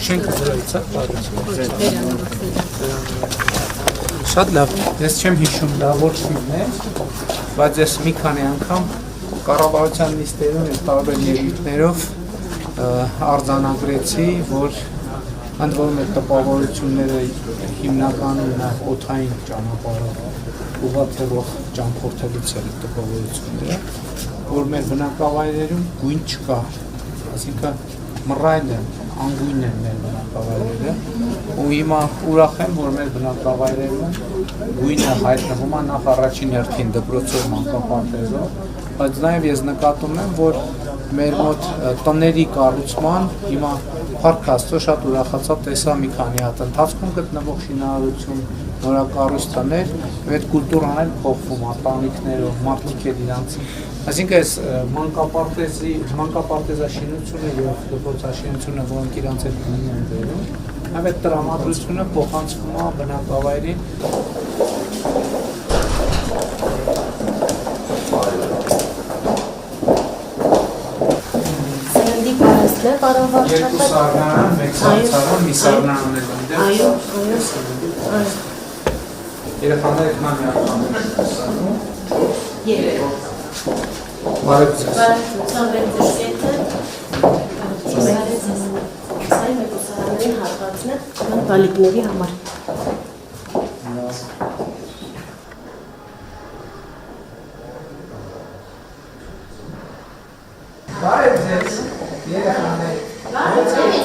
Շենքը դրայից է, շատ լավ, ես չեմ հիշում դա որ թիվն է, բայց ես մի քանի անգամ կառավարության նիստերում եւ տարբեր ելույթներով արձանագրեցի, որ ընդ որում այդ տպավորությունները հիմնականում նաև օդային ճանապարհով ուղղաթիռով ճամփորդելուց է տպավորությունները, որ մեր բնակավայրերում գույն չկա, այսինքն մռայլ են, անգույն են մեր բնակավայրերը, ու հիմա ուրախ եմ, որ մեր բնակավայրերում գույնը հայտնվում է նախ առաջին հերթին դպրոցով մանկապարտեզով, բայց նաև ես նկատում եմ, որ մեր մոտ տների կառուցման հիմա Փառք Աստծո շատ ուրախացա տեսա մի քանի հատ ընթացքում գտնվող շինարարություն, նորակառույց տներ, եւ այդ կուլտուրան էլ փոխվում արտանիքներով, մարդիկ էլ իրանց, այսինքն այս մանկապարտեզաշինությունը եւ դպրոցաշինությունը, որոնք իրանց հետ գնին են վերում, եւ այդ տրամադրությունը փոխանցվում է բնակավայրին։ Երկու սառնարան, մեկ սառնարան, մի սառնարան էլ ընդեղ։ Այո։ Երեխաները կնան միախանում են սառնում։ Երեք։ Բարև ձեզ։ Բալիկների համար։ Բարև ձեզ։ Երեխաներ։ Բարև ձեզ։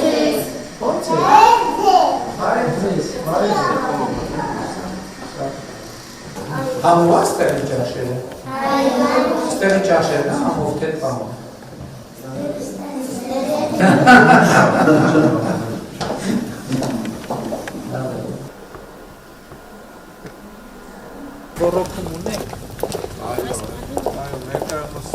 Ո՞նց եք։ Բարև ձեզ։ Համոված տեղի ճաշերը։ Տեղի ճաշերն է համով թե պամով։ Բորոքում ունեք։ Այո, ներկայումս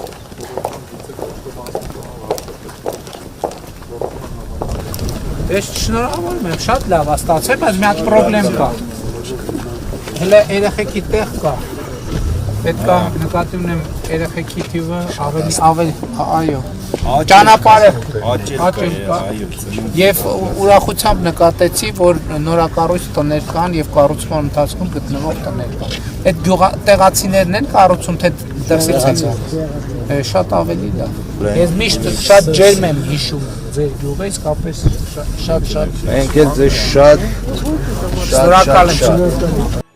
Ես շնորհավորում եմ, շատ լավ է ստացել, բայց մի հատ պրոբլեմ կա։ Հələ երեխեքի տեղ կա։ Պետք է նկատի ունեմ երեխեքի թիվը ավելի, այո։ Ճանապարհը աճել կա։ Եվ ուրախությամբ նկատեցի, որ նորակառույց տներ կան եւ կառուցման ընթացքում գտնվող տներ կան։ Այդ տեղացիներն են կառուցում, թե դրսից են։ Շատ ավելի լավ։ Ես միշտ շատ ջերմ եմ հիշում ձեր գյուղը, իսկապես շատ։ Մենք էլ ձեզ շատ շնորհակալ եմ։